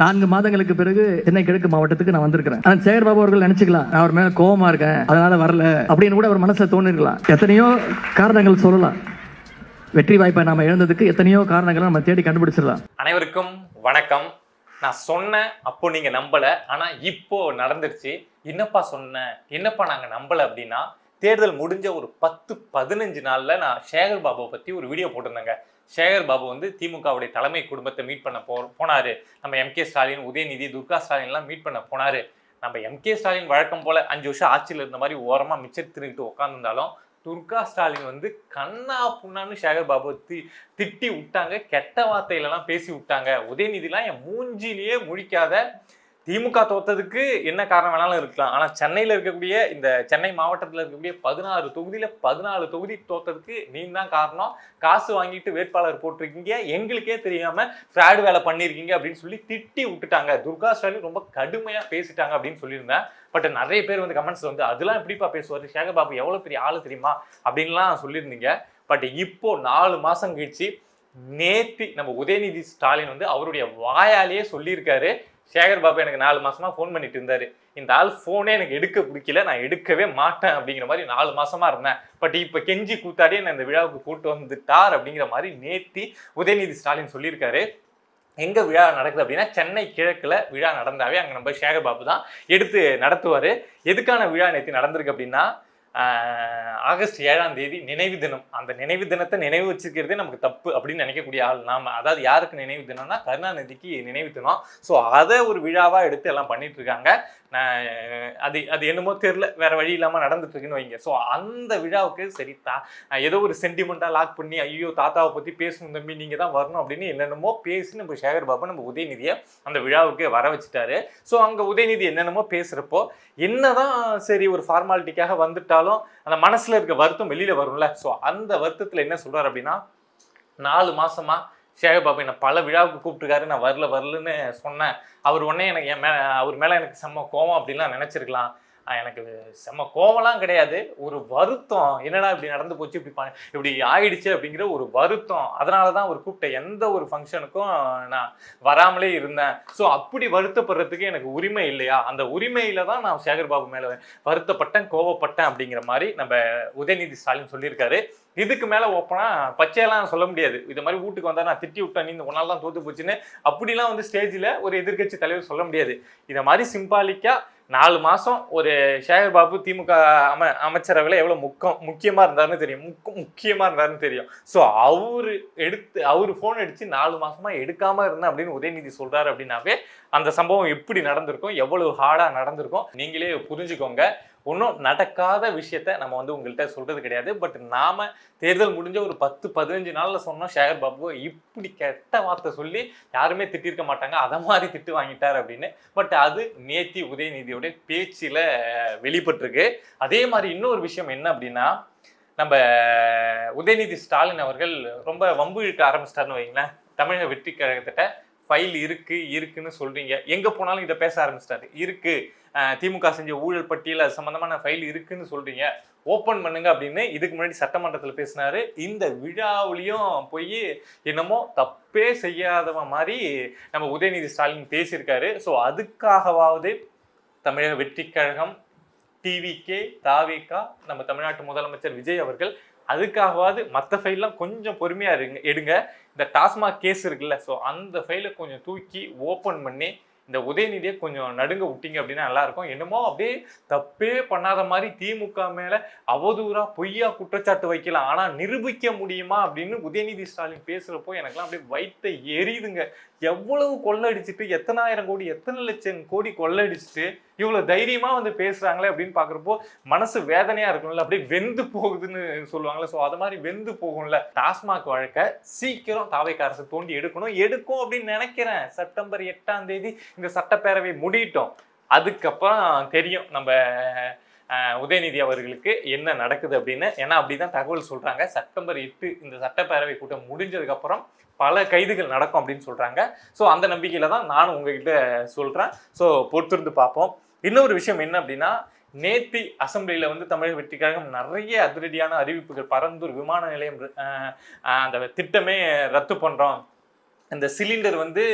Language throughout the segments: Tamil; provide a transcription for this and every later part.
4 மாதங்களுக்கு பிறகு சென்னை கிழக்கு மாவட்டத்துக்கு நான் வந்திருக்கிறேன். ஆனால் சேகர் பாபு அவர்கள் நினைச்சுக்கலாம் நான் அவர் மேல கோபமா இருக்கேன் அதனால வரல அப்படின்னு கூட அவர் மனசுல தோணிருக்கலாம். எத்தனையோ காரணங்கள் சொல்லலாம். வெற்றி வாய்ப்பை நாம இழந்ததுக்கு எத்தனையோ காரணங்களை நம்ம தேடி கண்டுபிடிச்சிடலாம். அனைவருக்கும் வணக்கம். நான் சொன்னேன் அப்போ நீங்க நம்பல, ஆனா இப்போ நடந்துருச்சு. என்னப்பா சொன்னேன், என்னப்பா நாங்க நம்பல அப்படின்னா, தேர்தல் முடிஞ்ச ஒரு 10-15 நாள்ல நான் சேகர் பாபுவை பத்தி ஒரு வீடியோ போட்டிருந்தேங்க. சேகர் பாபு வந்து திமுகவுடைய தலைமை குடும்பத்தை மீட் பண்ண போனாரு. நம்ம எம்.கே. ஸ்டாலின், உதயநிதி, துர்கா ஸ்டாலின் எல்லாம் மீட் பண்ண போனாரு. நம்ம எம்.கே. ஸ்டாலின் வழக்கம் போல 5 வருஷம் ஆட்சியில் இருந்த மாதிரி ஓரமா மிச்சர் திருட்டு உட்காந்துருந்தாலும், துர்கா ஸ்டாலின் வந்து கண்ணா புண்ணான்னு சேகர் பாபு திட்டி விட்டாங்க. கெட்ட வார்த்தையிலலாம் பேசி விட்டாங்க. உதயநிதிலாம் என் மூஞ்சிலேயே முழிக்காத, திமுக தோத்ததுக்கு என்ன காரணம் வேணாலும் இருக்கலாம், ஆனால் சென்னையில் இருக்கக்கூடிய இந்த சென்னை மாவட்டத்தில் இருக்கக்கூடிய 16 தொகுதியில் 14 தொகுதி தோத்ததுக்கு நீ தான் காரணம். காசு வாங்கிட்டு வேட்பாளர் போட்டிருக்கீங்க, எங்களுக்கே தெரியாம ஃப்ராடு வேலை பண்ணியிருக்கீங்க அப்படின்னு சொல்லி திட்டி விட்டுட்டாங்க. துர்கா ஸ்டாலின் ரொம்ப கடுமையாக பேசிட்டாங்க அப்படின்னு சொல்லியிருந்தேன். பட் நிறைய பேர் வந்து கமெண்ட்ஸ் வந்து அதெல்லாம் எப்படிப்பா பேசுவார், சேகர் பாபு எவ்வளோ பெரிய ஆளு தெரியுமா அப்படின்லாம் சொல்லியிருந்தீங்க. பட் இப்போ 4 மாதம் கழிச்சு நேத்தி நம்ம உதயநிதி ஸ்டாலின் வந்து அவருடைய வாயாலேயே சொல்லியிருக்காரு, சேகர் பாபு எனக்கு 4 மாசமா ஃபோன் பண்ணிட்டு இருந்தாரு, இந்த ஆள் ஃபோனே எனக்கு எடுக்க பிடிக்கல, நான் எடுக்கவே மாட்டேன் அப்படிங்கிற மாதிரி 4 மாசமா இருந்தேன். பட் இப்போ கெஞ்சி கூத்தாடியே நான் இந்த விழாவுக்கு கூட்டு வந்துட்டார் அப்படிங்கிற மாதிரி நேத்தி உதயநிதி ஸ்டாலின் சொல்லியிருக்காரு. எங்க விழா நடக்குது அப்படின்னா, சென்னை கிழக்குல விழா நடந்தாவே அங்க நம்ம சேகர் பாபு தான் எடுத்து நடத்துவாரு. எதுக்கான விழா நேத்தி நடந்திருக்கு அப்படின்னா, ஆகஸ்ட் 7ஆம் தேதி நினைவு தினம். அந்த நினைவு தினத்தை நினைவு வச்சுக்கிறதே நமக்கு தப்பு அப்படின்னு நினைக்கக்கூடிய ஆள் நாம. அதாவது யாருக்கு நினைவு தினம்னா கருணாநிதிக்கு நினைவு தினம். ஸோ அதை ஒரு விழாவா எடுத்து எல்லாம் பண்ணிட்டு இருக்காங்க. அது என்னமோ தெரியல, வேற வழி இல்லாம நடந்துட்டு இருக்குன்னு வைங்க. ஸோ அந்த விழாவுக்கு சரி ஏதோ ஒரு சென்டிமெண்டா லாக் பண்ணி, ஐயோ தாத்தாவை பத்தி பேசணும் தம்பி நீங்க தான் வரணும் அப்படின்னு என்னென்னமோ பேசி நம்ம சேகர் பாபு நம்ம உதயநிதியை அந்த விழாவுக்கு வர வச்சுட்டாரு. ஸோ அங்க உதயநிதி என்னென்னமோ பேசுறப்போ என்னதான் சரி ஒரு ஃபார்மாலிட்டிக்காக வந்துட்டாலும் அந்த மனசுல இருக்க வருத்தம் வெளியில வரும்ல. ஸோ அந்த வருத்தத்துல என்ன சொல்றாரு அப்படின்னா, 4 மாசமா சேகர் பாபு என்னை பல விழாவுக்கு கூப்பிட்டுருக்காரு, நான் வரலன்னு சொன்னேன். அவர் உடனே எனக்கு அவர் மேலே எனக்கு செம்ம கோவம் அப்படின்லாம் நினச்சிருக்கலாம். எனக்கு செம்ம கோவம்லாம் கிடையாது, ஒரு வருத்தம், என்னடா இப்படி நடந்து போச்சு, இப்படி ஆயிடுச்சு அப்படிங்கிற ஒரு வருத்தம். அதனால தான் அவர் கூப்பிட்ட எந்த ஒரு ஃபங்க்ஷனுக்கும் நான் வராமலே இருந்தேன். ஸோ அப்படி வருத்தப்படுறதுக்கு எனக்கு உரிமை இல்லையா, அந்த உரிமையில தான் நான் சேகர் பாபு மேலே வருத்தப்பட்டேன், கோவப்பட்டேன் அப்படிங்கிற மாதிரி நம்ம உதயநிதி ஸ்டாலின் சொல்லியிருக்காரு. இதுக்கு மேலே ஓப்பனா பச்சையெல்லாம் சொல்ல முடியாது. இது மாதிரி வீட்டுக்கு வந்தால் நான் திட்டி விட்டேன், நீ இந்த ஒன்னால தான் தோத்து போச்சுன்னு அப்படிலாம் வந்து ஸ்டேஜில் ஒரு எதிர்கட்சி தலைவர் சொல்ல முடியாது. இதை மாதிரி சிம்பாலிக்காக 4 மாதம் ஒரு சேகர் பாபு திமுக அமைச்சரவையில் எவ்வளோ முக்கியமாக இருந்தாருன்னு தெரியும், முக்கியமாக இருந்தாருன்னு தெரியும். ஸோ அவர் ஃபோன் அடித்து 4 மாதமாக எடுக்காமல் இருந்தேன் அப்படின்னு உதயநிதி சொல்கிறாரு அப்படின்னாவே அந்த சம்பவம் எப்படி நடந்திருக்கும், எவ்வளவு ஹார்டாக நடந்திருக்கும் நீங்களே புரிஞ்சுக்கோங்க. ஒன்றும் நடக்காத விஷயத்த நம்ம வந்து உங்கள்கிட்ட சொல்றது கிடையாது. பட் நாம தேர்தல் முடிஞ்ச ஒரு 10-15 நாள்ல சொன்னோம் சேகர் பாபு இப்படி கெட்ட வார்த்தை சொல்லி யாருமே திட்டிருக்க மாட்டாங்க, அதை மாதிரி திட்டு வாங்கிட்டார் அப்படின்னு. பட் அது நேத்தி உதயநிதியோட பேச்சில் வெளிப்பட்டிருக்கு. அதே மாதிரி இன்னொரு விஷயம் என்ன அப்படின்னா, நம்ம உதயநிதி ஸ்டாலின் அவர்கள் ரொம்ப வம்பு இழுக்க ஆரம்பிச்சிட்டாருன்னு வைங்களேன். தமிழக வெற்றி கழகத்திட்ட ஃபைல் இருக்குன்னு சொல்றீங்க, எங்க போனாலும் இதை பேச ஆரம்பிச்சிட்டாரு. இருக்கு, திமுக செஞ்ச ஊழல் பட்டியல் அது சம்பந்தமான ஃபைல் இருக்குன்னு சொல்றீங்க, ஓப்பன் பண்ணுங்க அப்படின்னு இதுக்கு முன்னாடி சட்டமன்றத்தில் பேசினாரு. இந்த விழாவிலையும் போய் என்னமோ தப்பே செய்யாதவ மாதிரி நம்ம உதயநிதி ஸ்டாலின் பேசியிருக்காரு. ஸோ அதுக்காகவாவது தமிழக வெற்றி கழகம், டிவிகே, தாவேகா, நம்ம தமிழ்நாட்டு முதலமைச்சர் விஜய் அவர்கள் அதுக்காகவாது மற்ற ஃபைல்லாம் கொஞ்சம் பொறுமையா எடுங்க. இந்த டாஸ்மாக் கேஸ் இருக்குல்ல, ஸோ அந்த ஃபைலை கொஞ்சம் தூக்கி ஓப்பன் பண்ணி இந்த உதயநிதியை கொஞ்சம் நடுங்க விட்டீங்க அப்படின்னா நல்லா இருக்கும். என்னமோ அப்படியே தப்பே பண்ணாத மாதிரி திமுக மேல அவதூறா பொய்யா குற்றச்சாட்டு வைக்கலாம், ஆனா நிரூபிக்க முடியுமா அப்படின்னு உதயநிதி ஸ்டாலின் பேசுறப்போ எனக்குலாம் அப்படியே வயித்தை எரியுதுங்க. எவ்வளவு கொள்ளடிச்சிட்டு, எத்தனாயிரம் கோடி, எத்தனை லட்சம் கோடி கொள்ளடிச்சிட்டு இவ்வளவு தைரியமா வந்து பேசுறாங்களே அப்படின்னு பாக்குறப்போ மனசு வேதனையா இருக்கும்ல, அப்படியே வெந்து போகுதுன்னு சொல்லுவாங்கல்ல. ஸோ அது மாதிரி வெந்து போகும்ல. டாஸ்மாக் வழக்க சீக்கிரம் தாவேகா அரசு தோண்டி எடுக்கும் அப்படின்னு நினைக்கிறேன். செப்டம்பர் 8ஆம் தேதி இந்த சட்டப்பேரவை முடியட்டும், அதுக்கப்புறம் தெரியும் நம்ம உதயநிதி அவர்களுக்கு என்ன நடக்குது அப்படின்னு. ஏன்னா அப்படிதான் தகவல் சொல்றாங்க. செப்டம்பர் 8 இந்த சட்டப்பேரவை கூட்டம் முடிஞ்சதுக்கு அப்புறம் பல கைதுகள் நடக்கும் அப்படின்னு சொல்றாங்க. ஸோ அந்த நம்பிக்கையில தான் நானும் உங்ககிட்ட சொல்றேன். ஸோ பொறுத்திருந்து பார்ப்போம். இன்னொரு விஷயம் என்ன அப்படின்னா, நேத்தி அசம்பிளியில வந்து தமிழக வெற்றி கழகம் நிறைய அதிரடியான அறிவிப்புகள், பரந்தூர் விமான நிலையம் அந்த திட்டமே ரத்து பண்றோம், இந்த சிலிண்டர் வந்து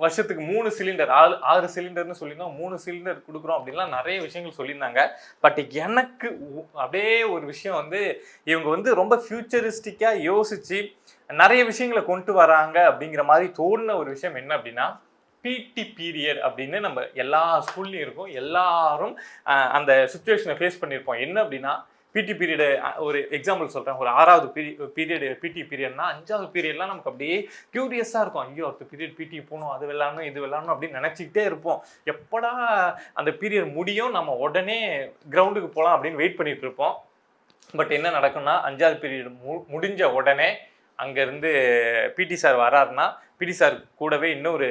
வருஷத்துக்கு 3 சிலிண்டர் 6 சிலிண்டர்னு சொல்லியிருந்தோம், 3 சிலிண்டர் கொடுக்குறோம் அப்படின்லாம் நிறைய விஷயங்கள் சொல்லியிருந்தாங்க. பட் எனக்கு அப்படியே ஒரு விஷயம் வந்து இவங்க வந்து ரொம்ப ஃபியூச்சரிஸ்டிக்காக யோசிச்சு நிறைய விஷயங்களை கொண்டு வராங்க அப்படிங்கிற மாதிரி தோணுன ஒரு விஷயம் என்ன அப்படின்னா, பிடி பீரியட் அப்படின்னு நம்ம எல்லா ஸ்கூல்லையும் இருக்கும், எல்லாரும் அந்த சுச்சுவேஷனை ஃபேஸ் பண்ணியிருப்போம். என்ன அப்படின்னா, பிடி பீரியடு ஒரு எக்ஸாம்பிள் சொல்கிறேன், ஒரு 6வது பீரியடு பிடி பீரியட்னா 5வது பீரியட்லாம் நமக்கு அப்படியே க்யூரியஸாக இருக்கும். ஐயோ அடுத்த பீரியட் பிடி போகணும், அது விளாடணும் இது விளாடணும் அப்படின்னு நினச்சிக்கிட்டே இருப்போம். எப்படா அந்த பீரியட் முடியும், நம்ம உடனே கிரவுண்டுக்கு போகலாம் அப்படின்னு வெயிட் பண்ணிட்டு இருப்போம். பட் என்ன நடக்கும்னா, 5வது பீரியட் முடிஞ்ச உடனே அங்கேருந்து பிடி சார் வராருன்னா, பிடி சார் கூடவே இன்னொரு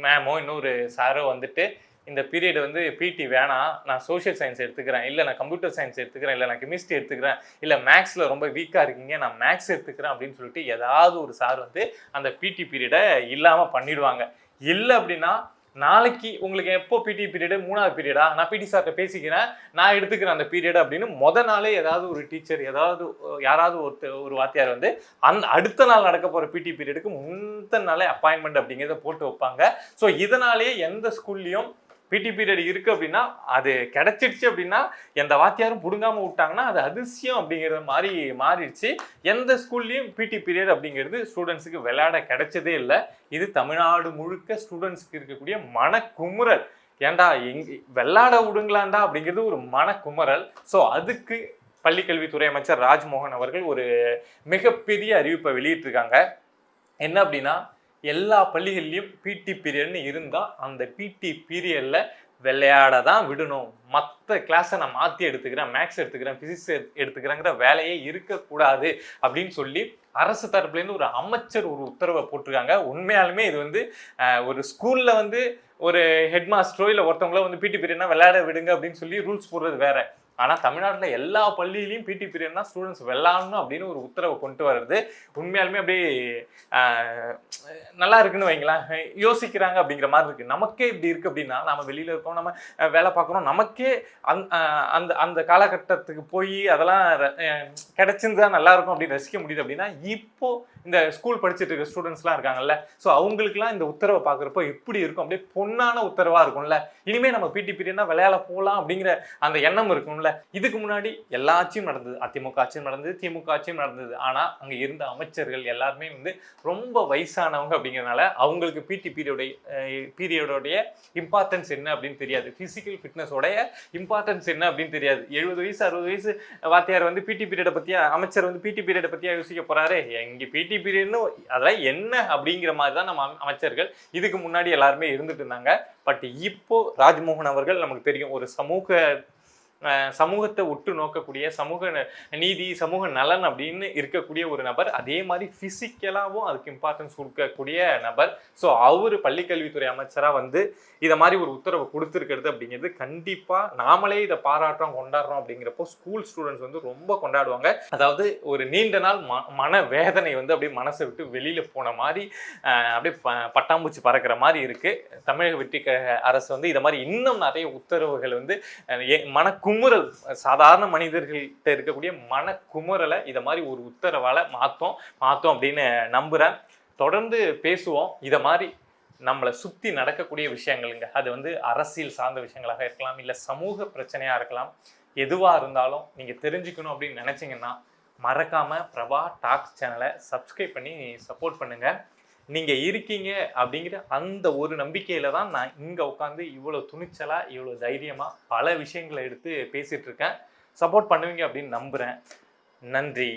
மேமோ இன்னொரு சாரோ வந்துட்டு, இந்த பீரியட் வந்து பிடி வேணாம், நான் சோஷியல் சயின்ஸ் எடுத்துக்கிறேன், இல்லை நான் கம்ப்யூட்டர் சயின்ஸ் எடுத்துக்கிறேன், இல்லை நான் கெமிஸ்ட்ரி எடுத்துக்கிறேன், இல்லை மேக்ஸில் ரொம்ப வீக்காக இருக்கீங்க நான் மேக்ஸ் எடுத்துக்கிறேன் அப்படின்னு சொல்லிட்டு ஏதாவது ஒரு சார் வந்து அந்த பிடி பீரியடை இல்லாமல் பண்ணிடுவாங்க. இல்லை அப்படின்னா, நாளைக்கு உங்களுக்கு எப்போ பிடி பீரியடு 3வது பீரியடா, நான் பிடி சார்கிட்ட பேசிக்கிறேன், நான் எடுத்துக்கிறேன் அந்த பீரியட் அப்படின்னு நாளே ஏதாவது ஒரு டீச்சர் யாராவது ஒரு வாத்தியார் வந்து அடுத்த நாள் நடக்க போகிற பிடி பீரியடுக்கு முந்தின நாளே அப்பாயின்மெண்ட் அப்படிங்கிறத போட்டு வைப்பாங்க. ஸோ இதனாலேயே எந்த ஸ்கூல்லையும் பிடி பீரியட் இருக்குது அப்படின்னா, அது கிடைச்சிடுச்சு அப்படின்னா எந்த வாத்தியாரும் பிடுங்காமல் விட்டாங்கன்னா அது அதிசயம் அப்படிங்கிற மாதிரி மாறிடுச்சு. எந்த ஸ்கூல்லையும் பிடி பீரியட் அப்படிங்கிறது ஸ்டூடெண்ட்ஸுக்கு விளையாட கிடைச்சதே இல்லை. இது தமிழ்நாடு முழுக்க ஸ்டூடெண்ட்ஸுக்கு இருக்கக்கூடிய மனக்குமுறல். ஏன்டா விளையாட விடுங்களாண்டா அப்படிங்கிறது ஒரு மனக்குமுறல். ஸோ அதுக்கு பள்ளிக்கல்வித்துறை அமைச்சர் ராஜ்மோகன் அவர்கள் ஒரு மிகப்பெரிய அறிவிப்பை வெளியிட்டிருக்காங்க. என்ன அப்படின்னா, எல்லா பள்ளிகள்லையும் பிடி பீரியட்னு இருந்தால் அந்த பிடி பீரியடில் விளையாட தான் விடணும், மற்ற கிளாஸை நான் மாற்றி எடுத்துக்கிறேன், மேக்ஸ் எடுத்துக்கிறேன், ஃபிசிக்ஸ் எடுத்துக்கிறேங்கிற வேலையே இருக்கக்கூடாது அப்படின்னு சொல்லி அரசு தரப்புலேருந்து ஒரு அமைச்சர் ஒரு உத்தரவை போட்டிருக்காங்க. உண்மையாலுமே இது வந்து ஒரு ஸ்கூலில் வந்து ஒரு ஹெட் மாஸ்டரோ இல்லை ஒருத்தவங்களோ வந்து பிடி பீரியட்னா விளையாட விடுங்க அப்படின்னு சொல்லி ரூல்ஸ் போடுறது வேற. ஆனால் தமிழ்நாட்டில் எல்லா பள்ளியிலையும் பிடி பீரியட்னா ஸ்டூடெண்ட்ஸ் விளாடணும் அப்படின்னு ஒரு உத்தரவை கொண்டு வர்றது உண்மையாலுமே அப்படியே நல்லா இருக்குன்னு வைங்களேன். யோசிக்கிறாங்க அப்படிங்கிற மாதிரி இருக்குது. நமக்கே இப்படி இருக்குது அப்படின்னா, நம்ம வெளியில் இருக்கோம், நம்ம வேலை பார்க்குறோம், நமக்கே அந்த அந்த காலகட்டத்துக்கு போய் அதெல்லாம் கிடைச்சிருந்தா நல்லா இருக்கும் அப்படின்னு ரசிக்க முடியுது அப்படின்னா, இப்போ இந்த ஸ்கூல் படிச்சுட்டு இருக்க ஸ்டூடெண்ட்ஸ்லாம் இருக்காங்கல்ல, ஸோ அவங்களுக்குலாம் இந்த உத்தரவை பார்க்குறப்போ எப்படி இருக்கும், அப்படியே பொன்னான உத்தரவாக இருக்கும்ல. இனிமேல் நம்ம பிடி பீரியட்னா விளையாட போகலாம் அப்படிங்கிற அந்த எண்ணம் இருக்கும்ல. இதுக்கு முன்னாடி எல்லா ஆட்சியும் நடந்தது, அதிமுக ஆட்சியும் நடந்தது, திமுக ஆட்சியும் நடந்தது. ஆனால் அங்கே இருந்த அமைச்சர்கள் எல்லாருமே வந்து ரொம்ப வயசானவங்க அப்படிங்கிறதுனால அவங்களுக்கு பிடி பீரியடோடைய இம்பார்ட்டன்ஸ் என்ன அப்படின்னு தெரியாது, ஃபிசிக்கல் ஃபிட்னஸோடைய இம்பார்ட்டன்ஸ் என்ன அப்படின்னு தெரியாது. 70 வயசு 60 வயசு வாத்தியார் வந்து பிடி பீரியடை பற்றியா, அமைச்சர் வந்து பிடி பீரியடை பற்றியா யோசிக்க போறாரு, இங்கே பிடி பீரியட்னு அதெல்லாம் என்ன அப்படிங்கிற மாதிரி தான் நம்ம அமைச்சர்கள் இதுக்கு முன்னாடி எல்லாருமே இருந்துட்டு இருந்தாங்க. பட் இப்போ ராஜ்மோகன் அவர்கள் நமக்கு தெரியும் ஒரு சமூகத்தை உற்று நோக்கக்கூடிய, சமூக நீதி சமூக நலன் அப்படின்னு இருக்கக்கூடிய ஒரு நபர். அதே மாதிரி பிசிக்கலாகவும் அதுக்கு இம்பார்ட்டன்ஸ் கொடுக்கக்கூடிய நபர். ஸோ அவர் பள்ளிக்கல்வித்துறை அமைச்சராக வந்து இதை மாதிரி ஒரு உத்தரவை கொடுத்துருக்கிறது அப்படிங்கிறது கண்டிப்பாக நாமளே இதை பாராட்டுறோம் கொண்டாடுறோம் அப்படிங்கிறப்போ ஸ்கூல் ஸ்டூடெண்ட்ஸ் வந்து ரொம்ப கொண்டாடுவாங்க. அதாவது ஒரு நீண்ட நாள் மன வேதனை வந்து அப்படியே மனசை விட்டு வெளியில் போன மாதிரி அப்படியே பட்டாம்பூச்சி பறக்கிற மாதிரி இருக்குது. தமிழக வெற்றி அரசு வந்து இதை மாதிரி இன்னும் நிறைய உத்தரவுகள் வந்து மனக்குமுறல், சாதாரண மனிதர்கள்கிட்ட இருக்கக்கூடிய மனக்குமுறலை இதை மாதிரி ஒரு உத்தரவால் மாற்றோம் அப்படின்னு நம்புகிறேன். தொடர்ந்து பேசுவோம். இதை மாதிரி நம்மளை சுற்றி நடக்கக்கூடிய விஷயங்களுங்க, அது வந்து அரசியல் சார்ந்த விஷயங்களாக இருக்கலாம், இல்லை சமூக பிரச்சனையாக இருக்கலாம். எதுவாக இருந்தாலும் நீங்கள் தெரிஞ்சுக்கணும் அப்படின்னு நினச்சிங்கன்னா மறக்காமல் பிரபா டாக்ஸ் சேனலை சப்ஸ்கிரைப் பண்ணி சப்போர்ட் பண்ணுங்கள். நீங்கள் இருக்கீங்க அப்படிங்கிற அந்த ஒரு நம்பிக்கையில் தான் நான் இங்கே உட்காந்து இவ்வளோ துணிச்சலாக இவ்வளோ தைரியமாக பல விஷயங்களை எடுத்து பேசிகிட்டு இருக்கேன். சப்போர்ட் பண்ணுவீங்க அப்படின்னு நம்புகிறேன். நன்றி.